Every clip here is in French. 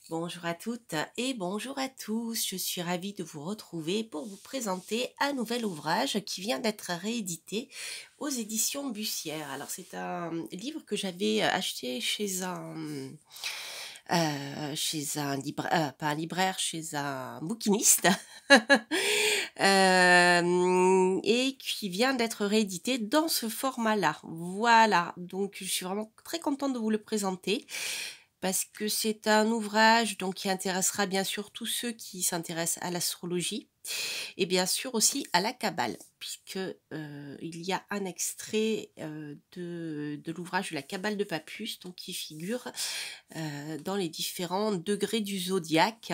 Bonjour à toutes et bonjour à tous. Je suis ravie de vous retrouver pour vous présenter un nouvel ouvrage qui vient d'être réédité aux éditions Bussière. Alors c'est un livre que j'avais acheté chez un libraire, pas un libraire, chez un bouquiniste, et qui vient d'être réédité dans ce format-là. Voilà, donc je suis vraiment très contente de vous le présenter parce que c'est un ouvrage donc qui intéressera bien sûr tous ceux qui s'intéressent à l'astrologie et bien sûr aussi à la Kabbale, puisque il y a un extrait de l'ouvrage de la Kabbale de Papus, donc qui figure dans les différents degrés du zodiaque.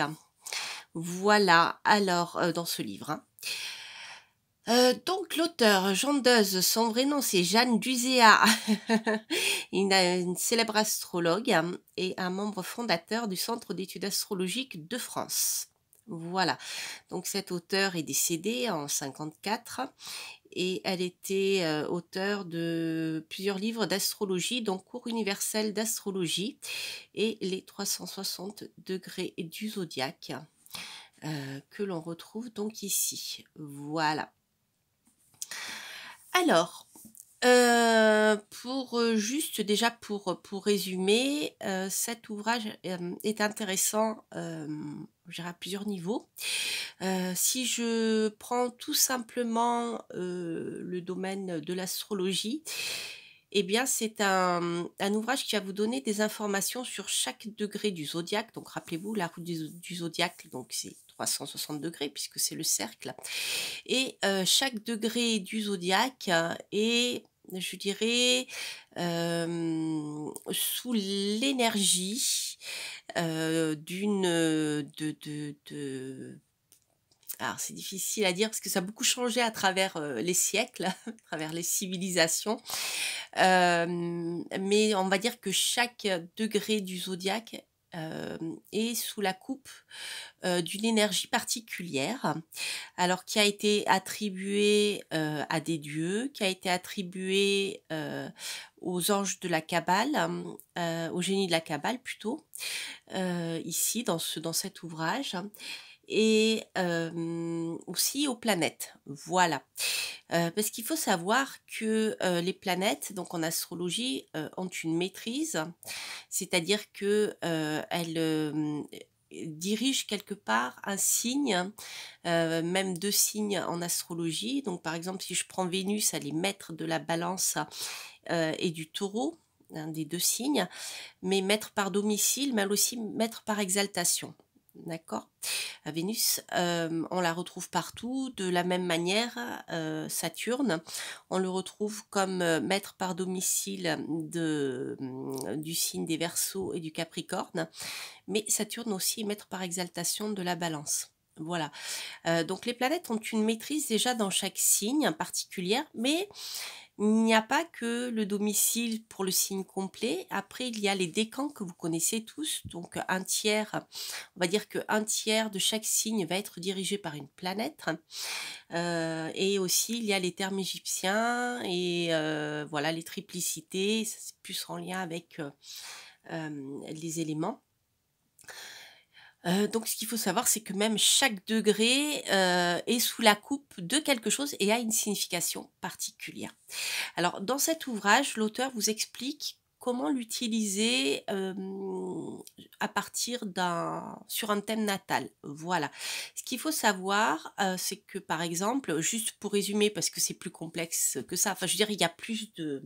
Voilà, alors dans ce livre, hein. Donc l'auteur, Jean Deuze, son vrai nom c'est Jeanne Duzéa, une célèbre astrologue et un membre fondateur du Centre d'études astrologiques de France. Voilà, donc cette auteure est décédée en 54 et elle était auteure de plusieurs livres d'astrologie, donc Cours universel d'astrologie et les 360 degrés du zodiaque, que l'on retrouve donc ici. Voilà. Alors, juste déjà pour résumer, cet ouvrage est intéressant, je dirais à plusieurs niveaux. Si je prends tout simplement le domaine de l'astrologie, eh bien c'est un ouvrage qui va vous donner des informations sur chaque degré du zodiaque. Donc rappelez-vous, la roue du zodiaque, donc c'est 360 degrés puisque c'est le cercle. Et chaque degré du zodiaque est, je dirais, sous l'énergie d'une de alors c'est difficile à dire parce que ça a beaucoup changé à travers les siècles, à travers les civilisations. Mais on va dire que chaque degré du zodiaque est sous la coupe d'une énergie particulière, alors qui a été attribuée à des dieux, qui a été attribuée aux anges de la Kabbale, au génie de la Kabbale plutôt, ici dans cet ouvrage, et aussi aux planètes. Voilà. Parce qu'il faut savoir que les planètes, donc en astrologie, ont une maîtrise, c'est-à-dire que elles dirigent quelque part un signe, même deux signes en astrologie. Donc par exemple, si je prends Vénus, elle est maître de la Balance et du Taureau, un des deux signes, mais maître par domicile, mais elle aussi maître par exaltation. D'accord. Vénus, on la retrouve partout. De la même manière, Saturne, on le retrouve comme maître par domicile du signe des Verseaux et du Capricorne, mais Saturne aussi est maître par exaltation de la Balance. Voilà. Donc les planètes ont une maîtrise déjà dans chaque signe particulière, mais il n'y a pas que le domicile pour le signe complet. Après, il y a les décans que vous connaissez tous. Donc, un tiers, on va dire qu'un tiers de chaque signe va être dirigé par une planète. Et aussi, il y a les termes égyptiens et voilà, les triplicités. C'est plus en lien avec les éléments. Donc ce qu'il faut savoir, c'est que même chaque degré est sous la coupe de quelque chose et a une signification particulière. Alors, dans cet ouvrage, l'auteur vous explique comment l'utiliser à partir sur un thème natal. Voilà. Ce qu'il faut savoir, c'est que par exemple, juste pour résumer, parce que c'est plus complexe que ça, enfin je veux dire, il y a plus de,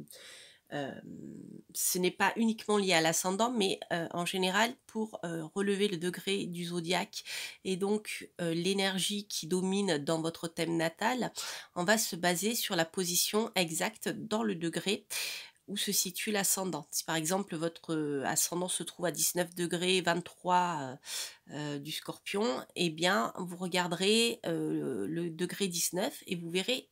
ce n'est pas uniquement lié à l'ascendant, mais en général, pour relever le degré du zodiaque et donc l'énergie qui domine dans votre thème natal, on va se baser sur la position exacte dans le degré où se situe l'ascendant. Si par exemple votre ascendant se trouve à 19 degrés 23 du Scorpion, eh bien vous regarderez le degré 19 et vous verrez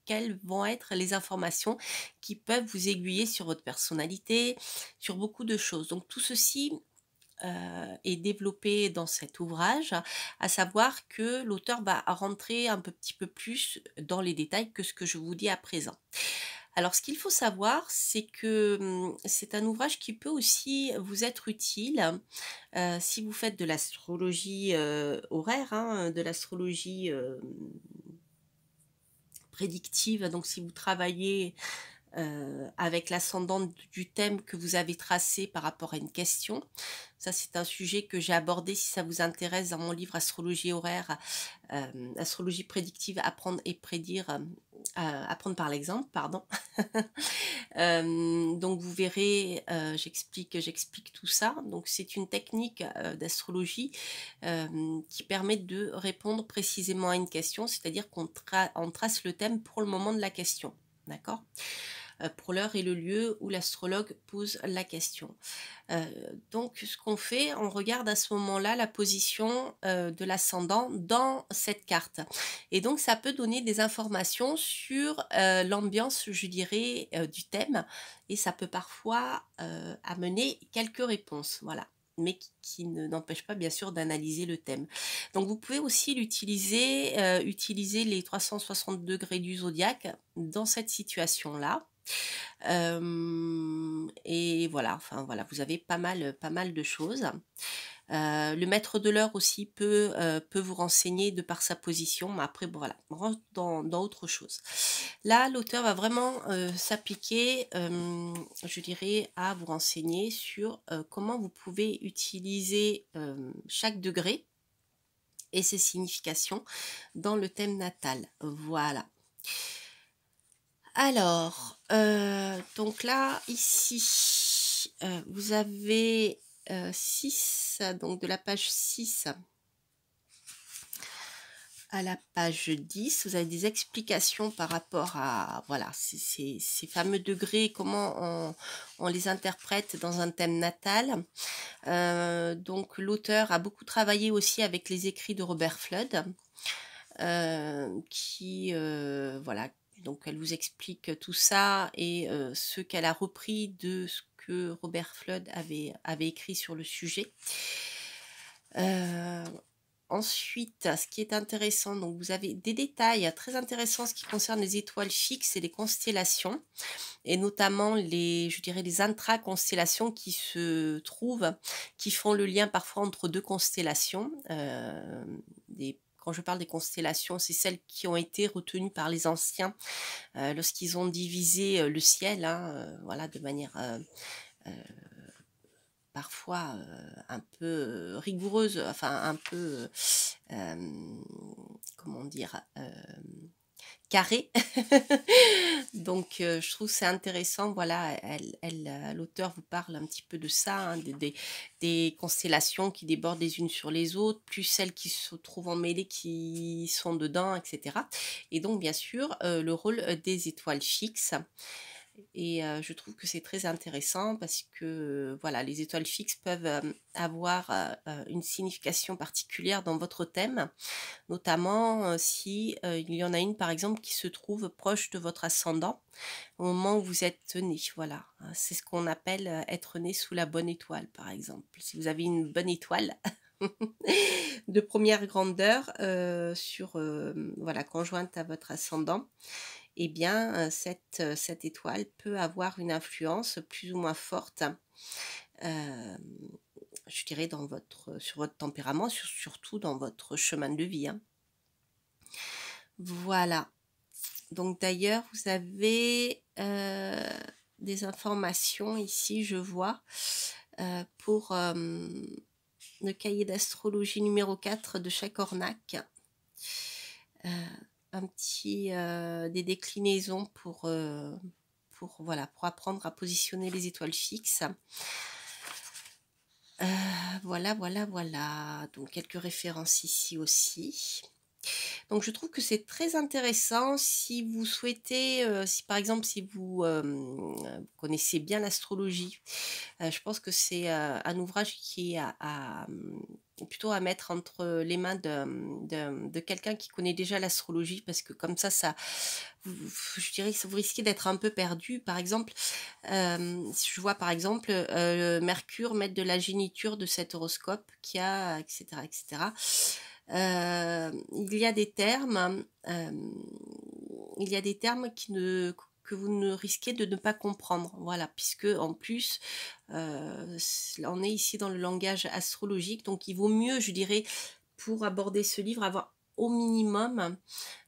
quelles vont être les informations qui peuvent vous aiguiller sur votre personnalité, sur beaucoup de choses. Donc tout ceci est développé dans cet ouvrage, à savoir que l'auteur va rentrer un petit peu plus dans les détails que ce que je vous dis à présent. Alors, ce qu'il faut savoir, c'est que c'est un ouvrage qui peut aussi vous être utile si vous faites de l'astrologie horaire, hein, de l'astrologie prédictive. Donc, si vous travaillez avec l'ascendant du thème que vous avez tracé par rapport à une question. Ça, c'est un sujet que j'ai abordé si ça vous intéresse dans mon livre Astrologie horaire, Astrologie prédictive, apprendre et prédire, apprendre par l'exemple, pardon. Donc vous verrez, j'explique tout ça. Donc c'est une technique d'astrologie qui permet de répondre précisément à une question, c'est-à-dire on trace le thème pour le moment de la question. D'accord? Pour l'heure et le lieu où l'astrologue pose la question. Donc ce qu'on fait, on regarde à ce moment-là la position de l'ascendant dans cette carte. Et donc ça peut donner des informations sur l'ambiance, je dirais, du thème. Et ça peut parfois amener quelques réponses. Voilà, mais qui n'empêche pas bien sûr d'analyser le thème. Donc vous pouvez aussi l'utiliser, utiliser les 360 degrés du zodiaque dans cette situation-là. Et voilà, enfin voilà, vous avez pas mal de choses. Le maître de l'heure aussi peut vous renseigner de par sa position, mais après bon, voilà, on rentre dans autre chose. Là, l'auteur va vraiment s'appliquer, je dirais, à vous renseigner sur comment vous pouvez utiliser chaque degré et ses significations dans le thème natal. Voilà. Alors, donc là, ici, vous avez 6, donc de la page 6 à la page 10, vous avez des explications par rapport à voilà, ces fameux degrés, comment on les interprète dans un thème natal. Donc l'auteur a beaucoup travaillé aussi avec les écrits de Robert Flood, qui voilà, donc elle vous explique tout ça et ce qu'elle a repris de ce que Robert Flood avait écrit sur le sujet. Ensuite, ce qui est intéressant, donc vous avez des détails très intéressants en ce qui concerne les étoiles fixes et les constellations, et notamment je dirais les intra-constellations qui se trouvent, qui font le lien parfois entre deux constellations. Quand je parle des constellations, c'est celles qui ont été retenues par les anciens lorsqu'ils ont divisé le ciel, hein, voilà, de manière parfois un peu rigoureuse, enfin un peu, comment dire, carré. Donc je trouve c'est intéressant, voilà, l'auteur vous parle un petit peu de ça, hein, des constellations qui débordent les unes sur les autres, plus celles qui se trouvent emmêlées, qui sont dedans, etc. Et donc bien sûr le rôle des étoiles fixes. Et je trouve que c'est très intéressant parce que voilà, les étoiles fixes peuvent avoir une signification particulière dans votre thème, notamment si il y en a une par exemple qui se trouve proche de votre ascendant au moment où vous êtes né. Voilà, hein, c'est ce qu'on appelle être né sous la bonne étoile, par exemple. Si vous avez une bonne étoile de première grandeur voilà, conjointe à votre ascendant, eh bien, cette étoile peut avoir une influence plus ou moins forte, je dirais, sur votre tempérament, surtout dans votre chemin de vie, hein. Voilà. Donc d'ailleurs, vous avez des informations ici, je vois, pour le cahier d'astrologie numéro 4 de chaque ornac. Des déclinaisons voilà, pour apprendre à positionner les étoiles fixes. Voilà, voilà, voilà. Donc quelques références ici aussi. Donc je trouve que c'est très intéressant si vous souhaitez, si par exemple si vous connaissez bien l'astrologie, je pense que c'est un ouvrage qui est plutôt à mettre entre les mains de quelqu'un qui connaît déjà l'astrologie, parce que comme ça je dirais que vous risquez d'être un peu perdu. Par exemple, si je vois par exemple Mercure mettre de la géniture de cet horoscope qui a, etc., etc. Il y a des termes, il y a des termes que vous ne risquez de ne pas comprendre. Voilà, puisque en plus, on est ici dans le langage astrologique, donc il vaut mieux, je dirais, pour aborder ce livre, avoir au minimum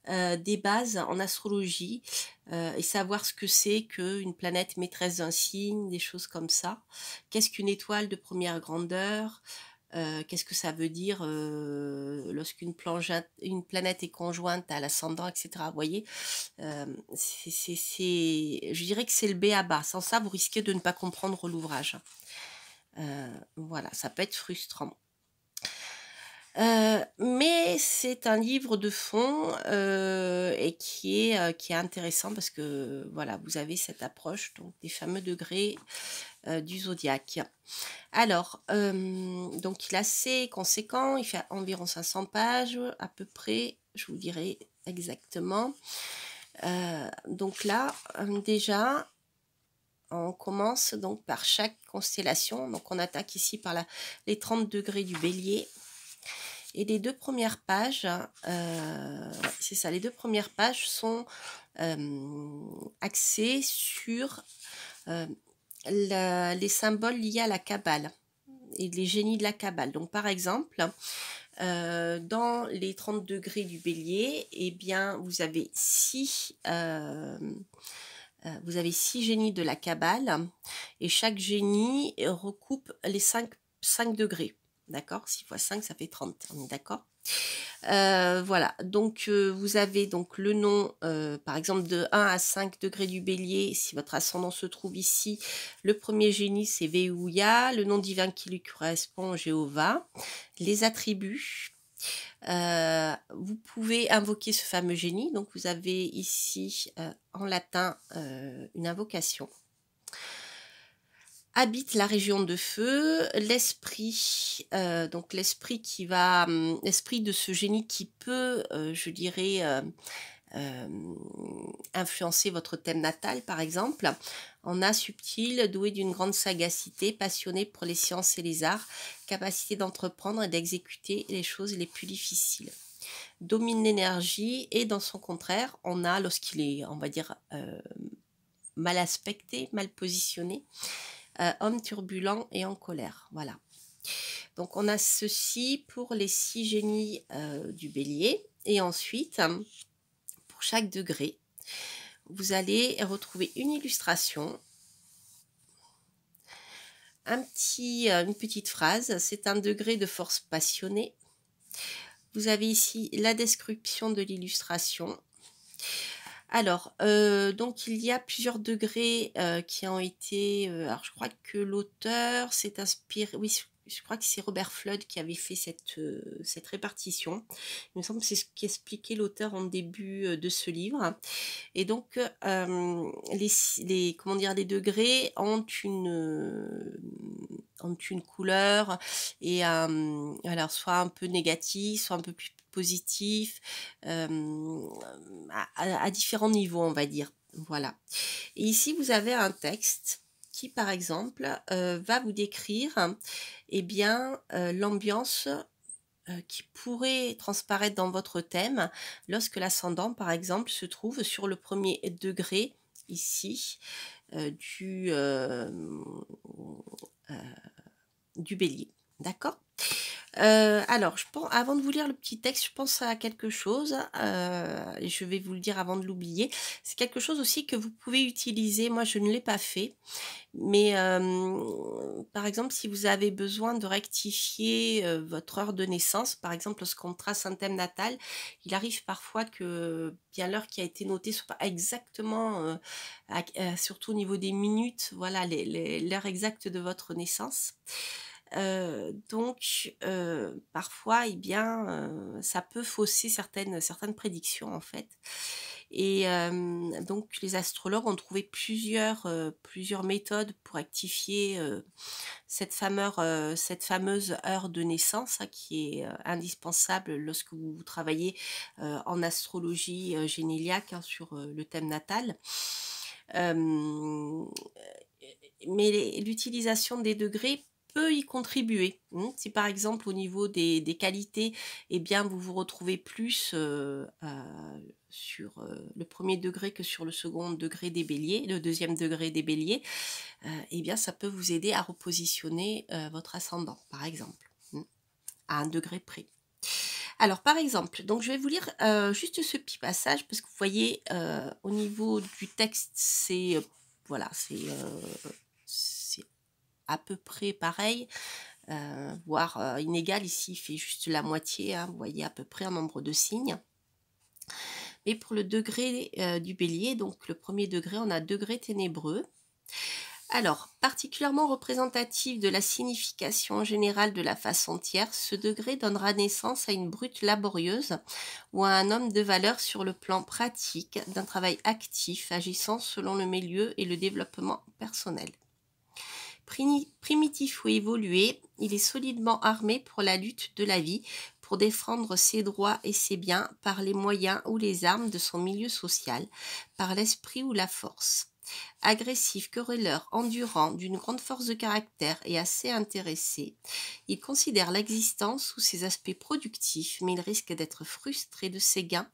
des bases en astrologie et savoir ce que c'est qu'une planète maîtresse d'un signe, des choses comme ça. Qu'est-ce qu'une étoile de première grandeur? Qu'est-ce que ça veut dire lorsqu'une une planète est conjointe à l'ascendant, etc. Vous voyez, je dirais que c'est le b à bas. Sans ça, vous risquez de ne pas comprendre l'ouvrage. Voilà, ça peut être frustrant. Mais c'est un livre de fond et qui est intéressant parce que voilà, vous avez cette approche donc des fameux degrés du zodiaque. Alors, donc il est assez conséquent, il fait environ 500 pages à peu près, je vous dirai exactement. Donc là, déjà, on commence donc par chaque constellation. Donc on attaque ici par les 30 degrés du Bélier. Et les 2 premières pages, c'est ça, les 2 premières pages sont axées sur les symboles liés à la Kabbale et les génies de la Kabbale. Donc par exemple, dans les 30 degrés du Bélier, eh bien, vous avez 6 génies de la Kabbale et chaque génie recoupe les 5 degrés. D'accord, 6 fois 5, ça fait 30, on est d'accord. Voilà, donc vous avez donc le nom, par exemple de 1 à 5 degrés du Bélier, si votre ascendant se trouve ici, le premier génie c'est Veouya, le nom divin qui lui correspond Jéhovah, les attributs. Vous pouvez invoquer ce fameux génie, donc vous avez ici en latin une invocation. Habite la région de feu, l'esprit, donc l'esprit l'esprit de ce génie qui peut, je dirais, influencer votre thème natal par exemple, en a subtil, doué d'une grande sagacité, passionné pour les sciences et les arts, capacité d'entreprendre et d'exécuter les choses les plus difficiles. Domine l'énergie et dans son contraire, on a, lorsqu'il est, on va dire, mal aspecté, mal positionné, homme turbulent et en colère. Voilà. Donc on a ceci pour les 6 génies du Bélier. Et ensuite, pour chaque degré, vous allez retrouver une illustration, une petite phrase. C'est un degré de force passionnée. Vous avez ici la description de l'illustration. Alors, donc il y a plusieurs degrés qui ont été... alors je crois que l'auteur s'est inspiré... Oui, je crois que c'est Robert Flood qui avait fait cette répartition. Il me semble que c'est ce qu'expliquait l'auteur en début de ce livre. Et donc, comment dire, les degrés ont une couleur et alors soit un peu négatif, soit un peu plus positif, à différents niveaux, on va dire. Voilà. Et ici, vous avez un texte qui, par exemple, va vous décrire eh bien, l'ambiance qui pourrait transparaître dans votre thème lorsque l'ascendant, par exemple, se trouve sur le premier degré, ici, du Bélier. D'accord? Alors, avant de vous lire le petit texte, je pense à quelque chose, et je vais vous le dire avant de l'oublier. C'est quelque chose aussi que vous pouvez utiliser. Moi, je ne l'ai pas fait, mais par exemple, si vous avez besoin de rectifier votre heure de naissance, par exemple, lorsqu'on trace un thème natal, il arrive parfois que bien l'heure qui a été notée soit pas exactement, surtout au niveau des minutes, voilà, l'heure exacte de votre naissance. Donc, parfois, eh bien, ça peut fausser certaines prédictions, en fait. Et donc, les astrologues ont trouvé plusieurs méthodes pour rectifier cette fameuse heure de naissance, hein, qui est indispensable lorsque vous travaillez en astrologie généliaque, hein, sur le thème natal. Mais l'utilisation des degrés peut y contribuer. Si par exemple au niveau des qualités, eh bien vous vous retrouvez plus sur le premier degré que sur le second degré des béliers, le deuxième degré des béliers, eh bien ça peut vous aider à repositionner votre ascendant, par exemple, à un degré près. Alors par exemple, donc je vais vous lire juste ce petit passage parce que vous voyez au niveau du texte, c'est voilà, c'est à peu près pareil, voire inégal. Ici, il fait juste la moitié, hein, vous voyez à peu près un nombre de signes. Et pour le degré du bélier, donc le premier degré, on a degré ténébreux. Alors, particulièrement représentatif de la signification générale de la façon tierce, ce degré donnera naissance à une brute laborieuse ou à un homme de valeur sur le plan pratique d'un travail actif agissant selon le milieu et le développement personnel. Primitif ou évolué, il est solidement armé pour la lutte de la vie, pour défendre ses droits et ses biens par les moyens ou les armes de son milieu social, par l'esprit ou la force. Agressif, querelleur, endurant, d'une grande force de caractère et assez intéressé, il considère l'existence sous ses aspects productifs, mais il risque d'être frustré de ses gains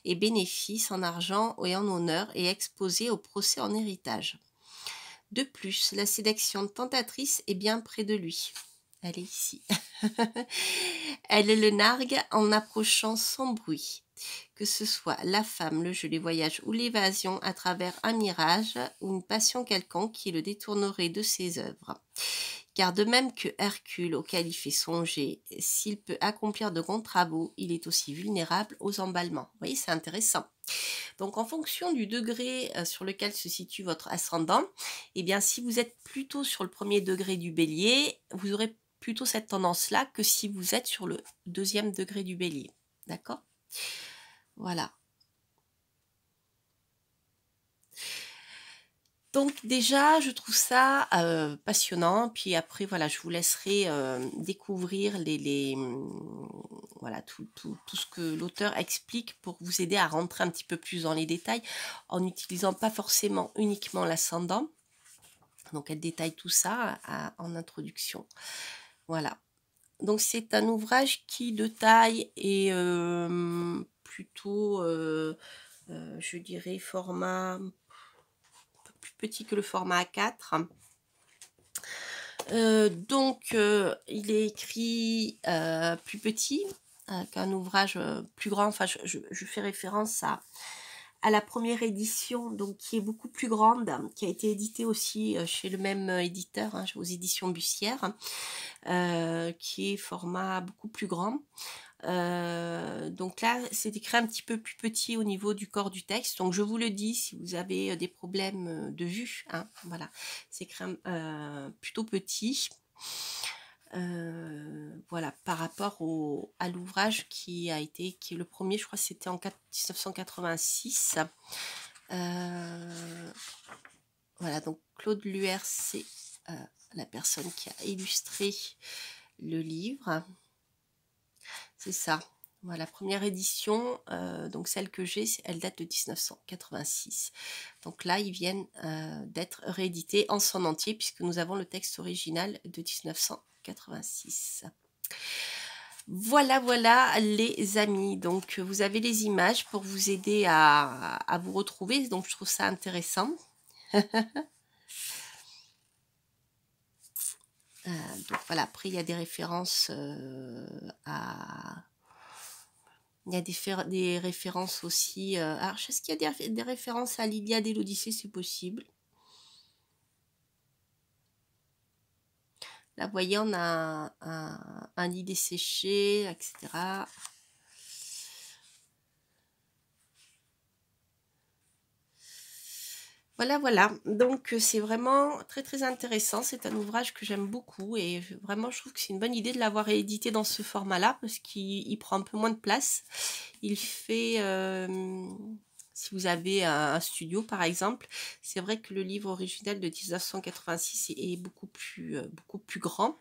et bénéfices en argent et en honneur et exposé au procès en héritage. De plus, la sélection tentatrice est bien près de lui. Elle est ici. Elle le nargue en approchant sans bruit. Que ce soit la femme, le jeu, les voyages ou l'évasion à travers un mirage ou une passion quelconque qui le détournerait de ses œuvres. Car de même que Hercule, auquel il fait songer, s'il peut accomplir de grands travaux, il est aussi vulnérable aux emballements. Vous voyez, c'est intéressant. Donc, en fonction du degré sur lequel se situe votre ascendant, eh bien, si vous êtes plutôt sur le premier degré du bélier, vous aurez plutôt cette tendance-là que si vous êtes sur le deuxième degré du bélier. D'accord ? Voilà. Donc déjà, je trouve ça passionnant. Puis après, voilà, je vous laisserai découvrir voilà, tout ce que l'auteur explique pour vous aider à rentrer un petit peu plus dans les détails en n'utilisant pas forcément uniquement l'ascendant. Donc elle détaille tout ça en introduction. Voilà. Donc c'est un ouvrage qui de taille est plutôt, je dirais, format plus petit que le format A4. Donc il est écrit plus petit qu'un ouvrage plus grand. Enfin, je fais référence à la première édition, donc qui est beaucoup plus grande, qui a été éditée aussi chez le même éditeur, hein, aux éditions Bussière, qui est format beaucoup plus grand. Donc là, c'est écrit un petit peu plus petit au niveau du corps du texte. Donc je vous le dis, si vous avez des problèmes de vue, hein, voilà, c'est écrit plutôt petit. Voilà, par rapport à l'ouvrage qui est le premier, je crois que c'était en 1986. Voilà, donc Claude Luer, c'est la personne qui a illustré le livre. C'est ça. Voilà, première édition, donc celle que j'ai, elle date de 1986. Donc là, ils viennent d'être réédités en son entier puisque nous avons le texte original de 1986. Voilà, voilà les amis. Donc vous avez les images pour vous aider à vous retrouver. Donc je trouve ça intéressant. Donc voilà, après il y a des références Il y a des références aussi. Alors, est-ce qu'il y a des références à l'Iliade et l'Odyssée? C'est possible. Là, vous voyez, on a un lit desséché, etc. Voilà, voilà. Donc, c'est vraiment très, très intéressant. C'est un ouvrage que j'aime beaucoup et vraiment, je trouve que c'est une bonne idée de l'avoir édité dans ce format-là parce qu'il prend un peu moins de place. Il fait... si vous avez un studio, par exemple, c'est vrai que le livre original de 1986 est beaucoup plus grand.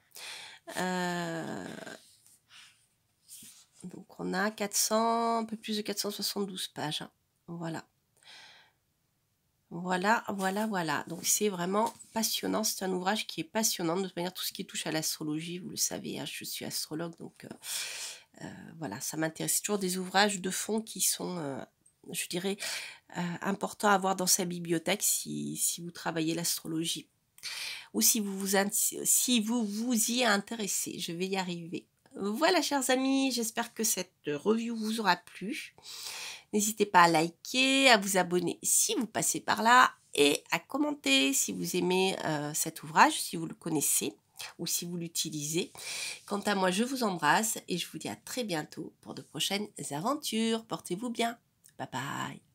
Donc, on a 400, un peu plus de 472 pages. Voilà. Voilà, voilà, voilà. Donc c'est vraiment passionnant. C'est un ouvrage qui est passionnant. De toute manière, tout ce qui touche à l'astrologie, vous le savez, hein, je suis astrologue, donc voilà, ça m'intéresse. C'est toujours des ouvrages de fond qui sont, je dirais, importants à avoir dans sa bibliothèque si vous travaillez l'astrologie ou si vous vous y intéressez. Je vais y arriver. Voilà, chers amis, j'espère que cette review vous aura plu. N'hésitez pas à liker, à vous abonner si vous passez par là et à commenter si vous aimez cet ouvrage, si vous le connaissez ou si vous l'utilisez. Quant à moi, je vous embrasse et je vous dis à très bientôt pour de prochaines aventures. Portez-vous bien. Bye bye.